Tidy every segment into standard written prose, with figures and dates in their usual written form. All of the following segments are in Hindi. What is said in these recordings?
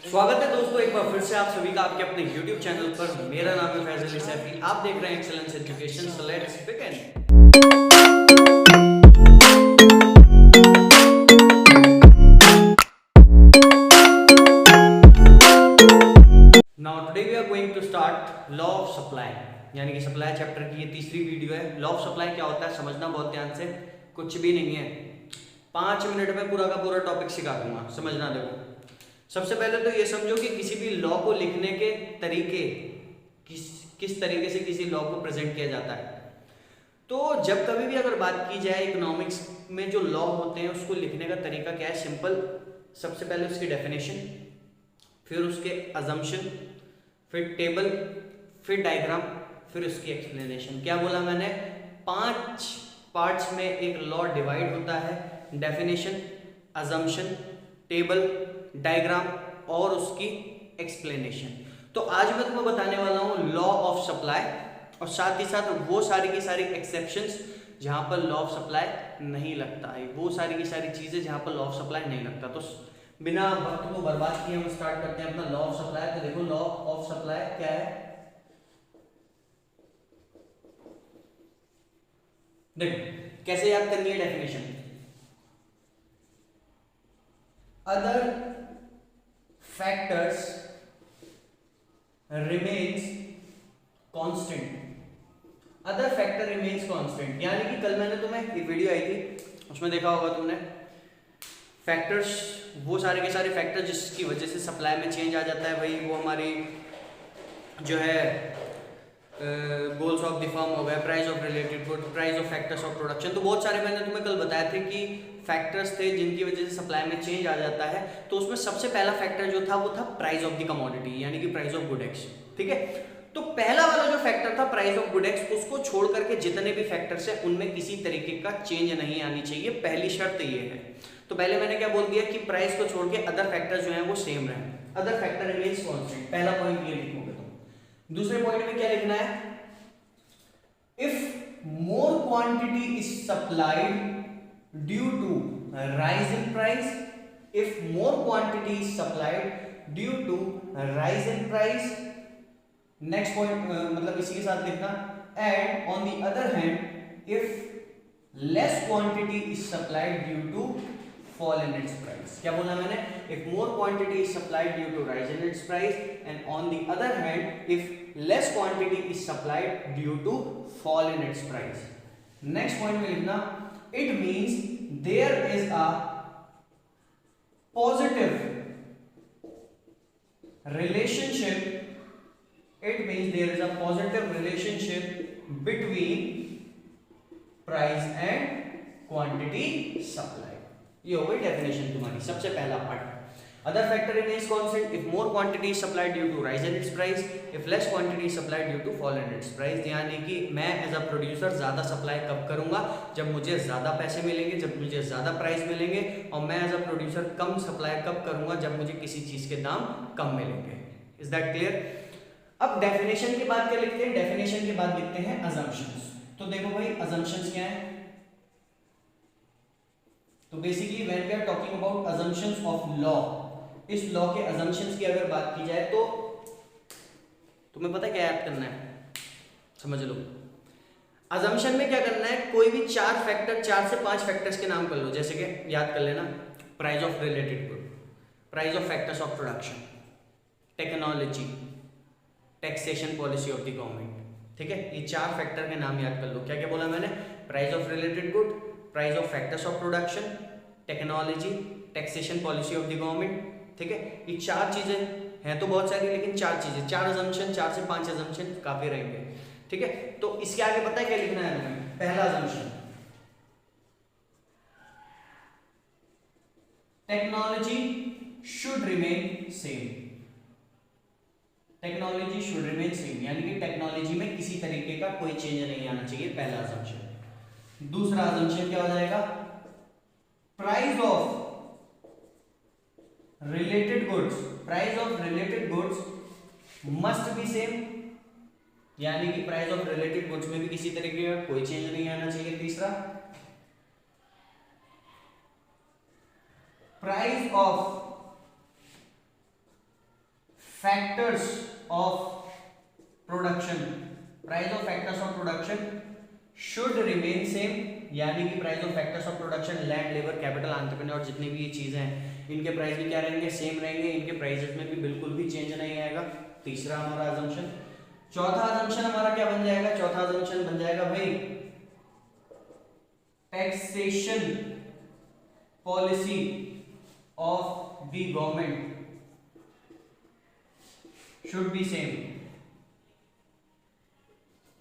स्वागत है दोस्तों एक बार फिर से आप सभी का आपके अपने YouTube चैनल पर। मेरा नाम है फैजल सैफी, आप देख रहे हैं Excellence Education. So let's begin. Now today we are going to start law of supply, यानी कि सप्लाई चैप्टर की ये तीसरी वीडियो है। लॉ ऑफ सप्लाई क्या होता है समझना बहुत ध्यान से, कुछ भी नहीं है, 5 मिनट में पूरा का पूरा टॉपिक सिखा दूंगा। समझना, देखो सबसे पहले तो ये समझो कि किसी भी लॉ को लिखने के तरीके, किस तरीके से किसी लॉ को प्रेजेंट किया जाता है। तो जब कभी भी अगर बात की जाए इकोनॉमिक्स में जो लॉ होते हैं उसको लिखने का तरीका क्या है, सिंपल। सबसे पहले उसकी डेफिनेशन, फिर उसके अजम्पशन, फिर टेबल, फिर डायग्राम, फिर उसकी एक्सप्लेनेशन। क्या बोला मैंने, 5 पार्ट्स में एक लॉ डिवाइड होता है। डेफिनेशन, अजम्पशन, टेबल, डायग्राम और उसकी एक्सप्लेनेशन। तो आज मैं तुम्हें बताने वाला हूं लॉ ऑफ सप्लाई, और साथ ही साथ वो सारी की सारी एक्सेप्शंस जहां पर लॉ ऑफ सप्लाई नहीं लगता है, वो सारी की सारी चीजें जहां पर लॉ ऑफ सप्लाई नहीं लगता। तो बिना वक्त को बर्बाद किए हम स्टार्ट करते हैं अपना लॉ ऑफ सप्लाई। तो देखो लॉ ऑफ सप्लाई क्या है, देखो कैसे याद करनी है definition. Other factors remains constant. Other factor remains constant, यानी कि कल मैंने तुम्हें एक वीडियो आई थी उसमें देखा होगा तुमने, फैक्टर्स, वो सारे के सारे फैक्टर जिसकी वजह से सप्लाई में चेंज आ जाता है, वही वो हमारी जो है गोल्स ऑफ द फर्म हो गए, price of related good, price of factors of production. तो बहुत सारे मैंने तुम्हें कल बताया थे कि फैक्टर्स थे जिनकी वजह से सप्लाई में चेंज आ जाता है। तो उसमें सबसे पहला फैक्टर जो था वो था प्राइस ऑफ द कमोडिटी, यानी कि प्राइस ऑफ गुड एक्स। ठीक है, तो पहला वाला जो फैक्टर था प्राइस ऑफ गुड एक्स, उसको छोड़ करके जितने भी फैक्टर्स हैं उनमें किसी तरीके का चेंज नहीं आनी चाहिए, पहली शर्त ये है। तो पहले मैंने क्या बोल दिया कि प्राइस को छोड़ के अदर फैक्टर जो है वो सेम रहे, अदर फैक्टर रिमेन्स कांस्टेंट। पहला पॉइंट ये लिखोगे तुम। दूसरे पॉइंट में क्या लिखना है, if more quantity is supplied due to rise in price, if more quantity is supplied due to rise in price, next point मतलब इसी के साथ लिखना, and on the other hand if less quantity is supplied due to fall in its price। क्या बोला मैंने, if more quantity is supplied due to rise in its price and on the other hand if less quantity is supplied due to fall in its price। next point में लिखना, it means there is a positive relationship, it means there is a positive relationship between price and quantity supplied। ये हो गई डेफिनेशन तुम्हारी, सबसे पहला part. Other factor remains constant if more quantity is supplied due to rise in its price, if less quantity is supplied due to fall in its price. यानी कि मैं एज अ प्रोड्यूसर ज्यादा सप्लाई कब करूंगा, जब मुझे ज्यादा पैसे मिलेंगे, जब मुझे ज्यादा प्राइस मिलेंगे। और मैं एज अ प्रोड्यूसर कम सप्लाई कब करूंगा, जब मुझे किसी चीज के दाम कम मिलेंगे। Is that clear. अब डेफिनेशन के बाद क्या लिखते हैं, डेफिनेशन के बाद लिखते हैं अजम्पशंस। तो देखो भाई अजम्पशंस क्या है, तो basically when we are talking about assumptions of law, इस लॉ के अजम्पशंस की अगर बात की जाए तो तुम्हें पता है क्या याद करना है, समझ लो। अजम्पशन में क्या करना है, कोई भी 4 फैक्टर, 4 से 5 फैक्टर्स के नाम कर लो, जैसे कि याद कर लेना, price of related good, price of factors of production, technology, taxation policy of the government. ठीक है, ये 4 फैक्टर के नाम याद कर लो। क्या क्या बोला मैंने, price of related good, price of factors of production, technology, taxation policy of the government. ठीक है, ये 4 चीजें हैं तो बहुत सारी, लेकिन 4 चीजें, 4 अजम्पशन, 4 से 5 अजम्पशन काफी रहेंगे। ठीक है, तो इसके आगे पता है क्या लिखना है हमें, पहला assumption, technology should remain same. Technology should remain same, यानी कि टेक्नोलॉजी में किसी तरीके का कोई चेंज नहीं आना चाहिए, पहला अजम्पशन। दूसरा अजम्पशन क्या हो जाएगा, price of related goods, price of related goods must be same, यानी कि प्राइस ऑफ रिलेटेड गुड्स में भी किसी तरीके का कोई चेंज नहीं आना चाहिए। तीसरा, price of factors of production, price of factors of production should remain same, यानी कि price of factors of production, land, labour, capital, entrepreneur, जितनी भी ये चीजें हैं इनके प्राइस भी क्या रहेंगे, सेम रहेंगे, इनके प्राइसेस में भी बिल्कुल भी चेंज नहीं आएगा। तीसरा हमारा अजम्पशन। चौथा अजम्पशन हमारा क्या बन जाएगा, चौथा अजम्पशन बन जाएगा भाई taxation policy of the government should be same,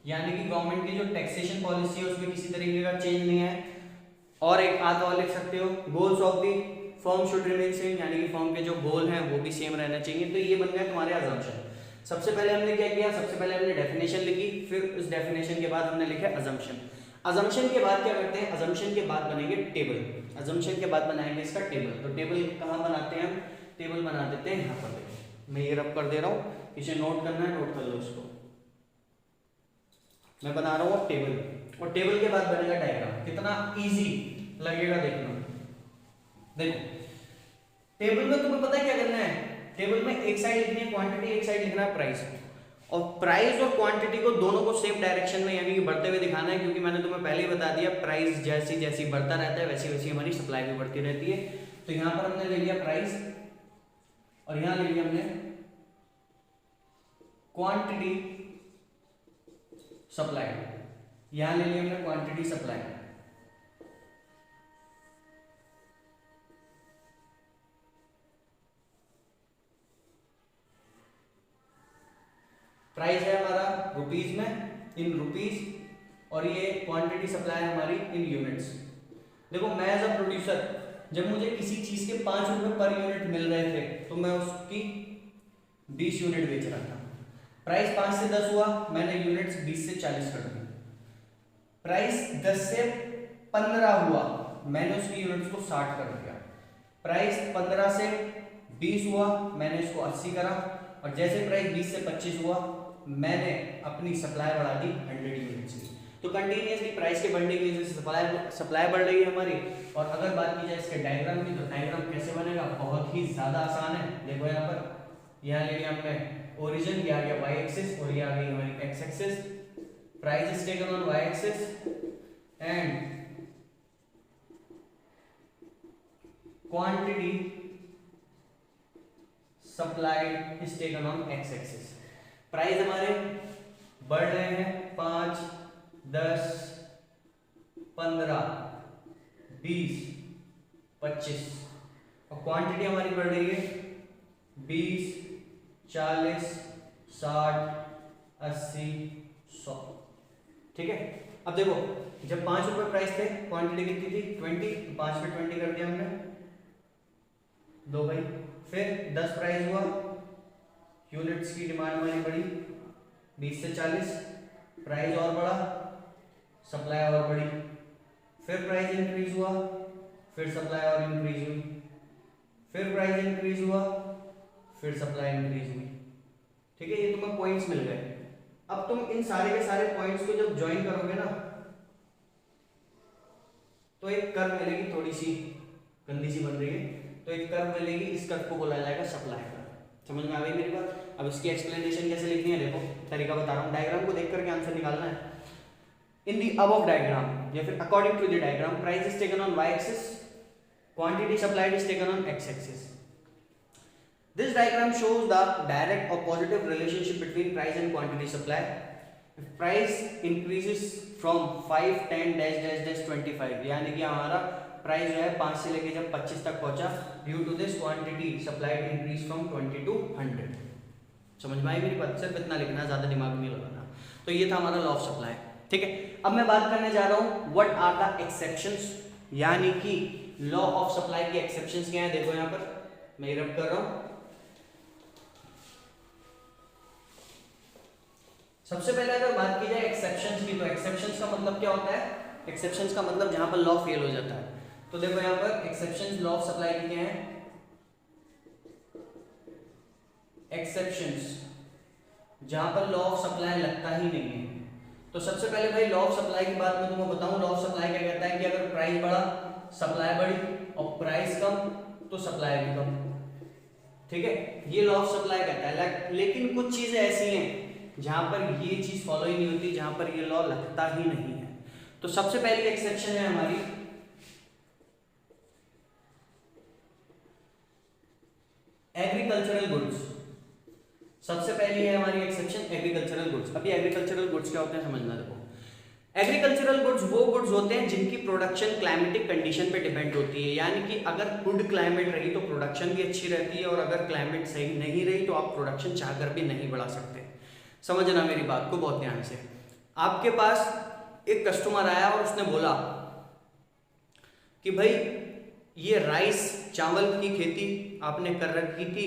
यानी कि गवर्नमेंट की जो टैक्सेशन पॉलिसी है उसमें किसी तरीके का चेंज नहीं है। और एक आधा और लिख सकते हो, goals of the firm should remain same, यानी कि फर्म के जो गोल हैं वो भी सेम रहना चाहिए। तो ये बन गया तुम्हारे अजम्पशन। सबसे पहले हमने क्या किया, सबसे पहले हमने डेफिनेशन लिखी, फिर उस डेफिनेशन के बाद हमने लिखा अजम्पशन। अजम्पशन के बाद क्या करते हैं, अजम्पशन के बाद बनेंगे टेबल, अजम्पशन के बाद बनाएंगे इसका टेबल। तो टेबल कहाँ बनाते हैं हम, टेबल बना देते हैं यहाँ पर। देखो मैं ये रब कर दे रहा हूँ, इसे नोट करना है, नोट कर लो इसको। मैं बना रहा हूँ टेबल, और टेबल के बाद बनेगा डायग्राम। कितना इजी लगेगा देखना। देखो टेबल में तुम्हें पता है क्या करना है, टेबल में एक साइड लिखनी है क्वांटिटी, एक साइड लिखना है प्राइस, और प्राइस और क्वांटिटी को दोनों को सेम डायरेक्शन में यानी कि बढ़ते हुए दिखाना है, क्योंकि मैंने तुम्हें पहले ही बता दिया प्राइस जैसी जैसी बढ़ता रहता है वैसी वैसी हमारी सप्लाई भी बढ़ती रहती है। तो यहां पर हमने ले लिया प्राइस, और यहां ले लिया हमने क्वांटिटी सप्लाई, यहां ले लिया हमने क्वांटिटी सप्लाई। प्राइस है हमारा रुपीज में, इन रुपीज, और ये क्वांटिटी सप्लाई है हमारी इन यूनिट्स। देखो मैं एज अ प्रोड्यूसर जब मुझे किसी चीज के 5 रुपए पर यूनिट मिल रहे थे तो मैं उसकी 20 यूनिट बेच रहा था। प्राइस 5 से 10 हुआ, मैंने यूनिट्स 20 से 40 कर दी। प्राइस 10 से 15 हुआ, मैंने उसकी यूनिट्स को 60 कर दिया। प्राइस 15 से 20 हुआ, मैंने इसको 80 करा, और जैसे प्राइस 20 से 25 हुआ मैंने अपनी सप्लाई बढ़ा दी 100 यूनिट्स की। तो कंटिन्यूअसली प्राइस के बढ़ने की वजह से सप्लाई बढ़ रही है हमारी। और अगर बात की जाए इसके डायग्राम की, तो डायग्राम कैसे बनेगा, बहुत ही ज्यादा आसान है। देखो यहाँ पर, यहाँ ले लिया हमने ओरिजिन, ये आ गया वाई एक्सिस, और ये आ गई हमारी x axis. Price is taken on y axis and quantity supplied is taken on x axis. Price हमारे बढ़ रहे हैं 5, 10, 15, 20, 25, और क्वांटिटी हमारी बढ़ रही है 20, 40, 60, 80, 100। ठीक है, अब देखो जब 5 रुपए प्राइस थे, क्वांटिटी कितनी थी 20, तो 5 पे 20 कर दिया हमने, दो भाई। फिर 10 प्राइस हुआ, यूनिट्स की डिमांड हमारी बढ़ी 20 से 40, प्राइस और बढ़ा, सप्लाई और बढ़ी। फिर प्राइस इंक्रीज हुआ, फिर सप्लाई और इंक्रीज हुई, फिर प्राइस इंक्रीज हुआ, फिर सप्लाई इंक्रीज हुई। ठीक है, ये तुम्हें पॉइंट्स मिल गए। अब तुम इन सारे के सारे पॉइंट्स को जब ज्वाइन करोगे ना तो एक कर्व मिलेगी, थोड़ी सी गंदी सी बन रही है, तो एक कर्व मिलेगी, इस कर्व को बोला जाएगा सप्लाई कर्व। समझ में आ गई मेरी बात। अब इसकी एक्सप्लेनेशन कैसे लिखनी है, देखो तरीका बता रहा हूँ। डायग्राम को देख करके आंसर निकालना है। इन दी अबव डायग्राम या फिर according to the diagram, price is taken on y axis, quantity supplied is taken on x axis. This diagram shows the direct or positive relationship between price and quantity supply. If price increases from 5, 10, dash dash dash 25, यानी कि हमारा प्राइस जो है 5 से लेके जब 25 तक पहुंचा, due to this quantity supplied increase from 20 to 100। समझ में आई मेरी बात। सिर्फ इतना लिखना है, ज्यादा दिमाग नहीं लगाना। तो ये था हमारा लॉ ऑफ सप्लाई। ठीक है, अब मैं बात करने जा रहा हूँ व्हाट आर द एक्सेप्शंस, यानी कि लॉ ऑफ सप्लाई की एक्सेप्शंस क्या है। देखो यहाँ पर मैं रब कर रहा हूँ। सबसे पहले अगर बात की जाए एक्सेप्शंस की, तो एक्सेप्शंस का मतलब क्या होता है, एक्सेप्शंस का मतलब जहां पर लॉ फेल हो जाता है। तो देखो यहाँ पर एक्सेप्शंस लॉ ऑफ सप्लाई की क्या है, एक्सेप्शंस जहां पर लॉ ऑफ सप्लाई लगता ही नहीं है। तो सबसे पहले भाई लॉ ऑफ सप्लाई की बात मैं तुम्हें बताऊं। लॉ ऑफ सप्लाई क्या कहता है कि अगर प्राइस बढ़ा सप्लाई बढ़ी, और प्राइस कम तो सप्लाई भी कम। ठीक है, ये लॉ ऑफ सप्लाई कहता है। लेकिन कुछ चीजें ऐसी हैं जहां पर ये चीज फॉलो ही नहीं होती, जहां पर ये लॉ लगता ही नहीं है। तो सबसे पहली एक्सेप्शन है हमारी एग्रीकल्चरल गुड्स। सबसे पहली है हमारी एक्सेप्शन एग्रीकल्चरल गुड्स। अभी एग्रीकल्चरल गुड्स क्या होते हैं समझना। देखो, एग्रीकल्चरल गुड्स वो गुड्स होते हैं जिनकी प्रोडक्शन क्लाइमेटिक कंडीशन पे डिपेंड होती है, यानी कि अगर गुड क्लाइमेट रही तो प्रोडक्शन भी अच्छी रहती है, और अगर क्लाइमेट सही नहीं रही तो आप प्रोडक्शन चाहकर भी नहीं बढ़ा सकते। समझना मेरी बात को बहुत ध्यान से। आपके पास एक कस्टमर आया और उसने बोला कि भाई ये राइस चावल की खेती आपने कर रखी थी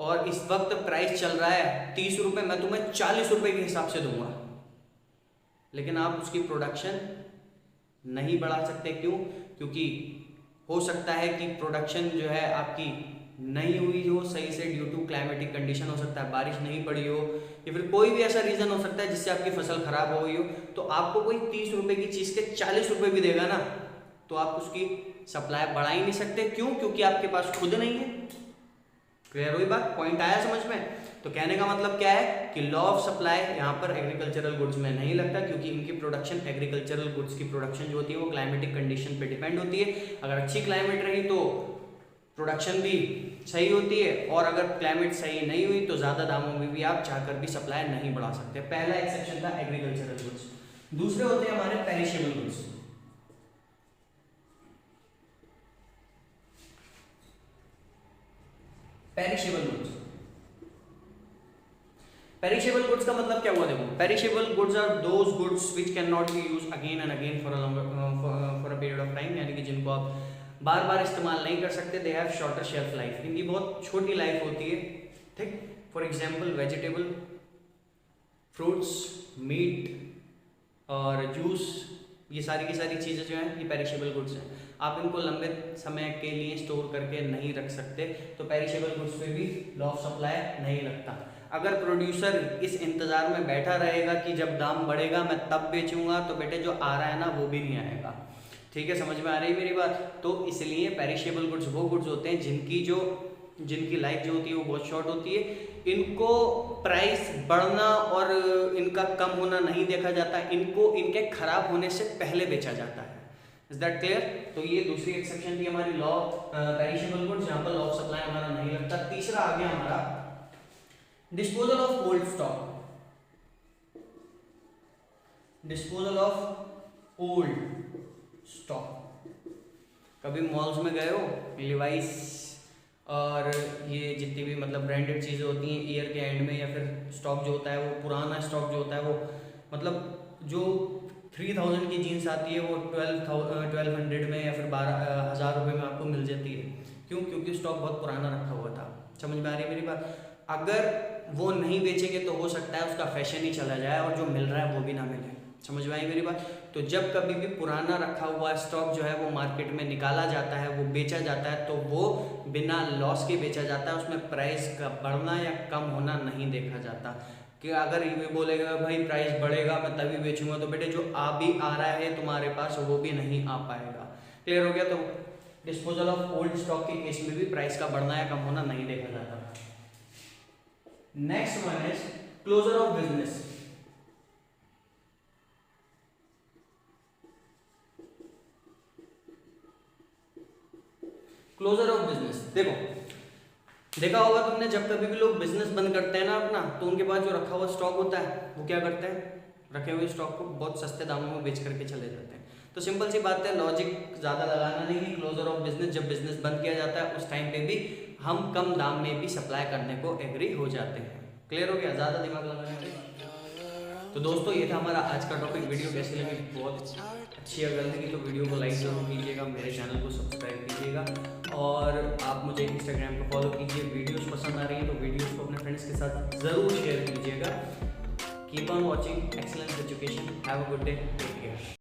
और इस वक्त प्राइस चल रहा है 30 रुपये, मैं तुम्हें 40 रुपये के हिसाब से दूंगा, लेकिन आप उसकी प्रोडक्शन नहीं बढ़ा सकते। क्यों? क्योंकि हो सकता है कि प्रोडक्शन जो है आपकी नहीं हुई हो सही से, ड्यू टू क्लाइमेटिक कंडीशन हो सकता है, बारिश नहीं पड़ी हो, या फिर कोई भी ऐसा रीजन हो सकता है जिससे आपकी फसल खराब हो गई हो। तो आपको कोई 30 रुपये की चीज़ के 40 रुपये भी देगा ना, तो आप उसकी सप्लाई बढ़ा ही नहीं सकते। क्यों? क्योंकि आपके पास खुद नहीं है। क्लियर हुई बात? पॉइंट आया समझ में? तो कहने का मतलब क्या है कि लॉ ऑफ सप्लाई यहाँ पर एग्रीकल्चरल गुड्स में नहीं लगता, क्योंकि इनकी प्रोडक्शन, एग्रीकल्चरल गुड्स की प्रोडक्शन जो होती है वो क्लाइमेटिक कंडीशन पे डिपेंड होती है। अगर अच्छी क्लाइमेट रही तो प्रोडक्शन भी सही होती है, और अगर क्लाइमेट सही नहीं हुई तो ज़्यादा दामों में भी आप चाहकर भी सप्लाई नहीं बढ़ा सकते। पहला एक्सेप्शन था एग्रीकल्चरल गुड्स। दूसरे होते हैं हमारे perishable goods. Perishable goods, perishable goods का मतलब क्या हुआ? देखो, perishable goods are those goods which can not be use again and again for a period of time, यानी कि जिनको आप बार बार इस्तेमाल नहीं कर सकते। They have shorter shelf life, इनकी बहुत छोटी लाइफ होती है। ठीक, for example vegetable, fruits, meat और जूस, ये सारी की सारी चीज़ें जो हैं ये पेरिशेबल गुड्स हैं। आप इनको लंबे समय के लिए स्टोर करके नहीं रख सकते, तो पेरिशेबल गुड्स पे भी लॉ ऑफ सप्लाई नहीं लगता। अगर प्रोड्यूसर इस इंतज़ार में बैठा रहेगा कि जब दाम बढ़ेगा मैं तब बेचूंगा, तो बेटे जो आ रहा है ना वो भी नहीं आएगा। ठीक है, समझ में आ रही है मेरी बात? तो इसलिए पेरिशेबल गुड्स वो गुड्स होते हैं जिनकी लाइफ जो होती है वो बहुत शॉर्ट होती है। इनको प्राइस बढ़ना और इनका कम होना नहीं देखा जाता, इनको इनके खराब होने से पहले बेचा जाता है। Is that clear? तो ये दूसरी एक्सेप्शन थी हमारी लॉ पेरिशेबल गुड्स, जहाँ पर लॉ ऑफ सप्लाई हमारा नहीं लगता। तीसरा आ गया हमारा disposal of old stock. Disposal of old stock. कभी मॉल्स में गए हो, लिवाइस और ये जितनी भी मतलब ब्रांडेड चीज़ें होती हैं, ईयर के एंड में या फिर स्टॉक जो होता है वो पुराना स्टॉक जो होता है वो मतलब जो 3000 की जीन्स आती है वो 1200 में या फिर 12,000 रुपये में आपको मिल जाती है। क्यों? क्योंकि स्टॉक बहुत पुराना रखा हुआ था। समझ में आ रही है मेरी बात? अगर वो नहीं बेचेंगे तो हो सकता है उसका फैशन ही चला जाए और जो मिल रहा है वो भी ना मिले। समझ में आई मेरी बात? तो जब कभी भी पुराना रखा हुआ स्टॉक जो है वो मार्केट में निकाला जाता है, वो बेचा जाता है, तो वो बिना लॉस के बेचा जाता है। उसमें प्राइस का बढ़ना या कम होना नहीं देखा जाता कि अगर ये बोलेगा भाई प्राइस बढ़ेगा मैं तभी बेचूंगा, तो बेटे जो आ रहा है तुम्हारे पास वो भी नहीं आ पाएगा। क्लियर हो गया? तो डिस्पोजल ऑफ ओल्ड स्टॉक के केस में भी प्राइस का बढ़ना या कम होना नहीं देखा जाता। Next one is closure of business. Closure of business, देखा होगा तुमने, जब कभी भी लोग बिजनेस बंद करते हैं ना अपना, तो उनके पास जो रखा हुआ स्टॉक होता है वो क्या करते हैं, रखे हुए स्टॉक को बहुत सस्ते दामों में बेच करके चले जाते हैं। तो सिंपल सी बात है, लॉजिक ज़्यादा लगाना नहीं है। क्लोजर ऑफ बिजनेस, जब बिजनेस बंद किया जाता है उस टाइम पे भी हम कम दाम में भी सप्लाई करने को एग्री हो जाते हैं। क्लियर हो गया? ज़्यादा दिमाग लगाने में। तो दोस्तों ये था हमारा आज का टॉपिक। वीडियो कैसी लगी? बहुत अच्छी अगर लगी तो वीडियो को लाइक जरूर कीजिएगा, मेरे चैनल को सब्सक्राइब कीजिएगा और आप मुझे इंस्टाग्राम पर फॉलो कीजिए। वीडियोस पसंद आ रही है तो वीडियोस को अपने फ्रेंड्स के साथ ज़रूर शेयर कीजिएगा। Keep on watching Excellence Education. Have a good day, take care.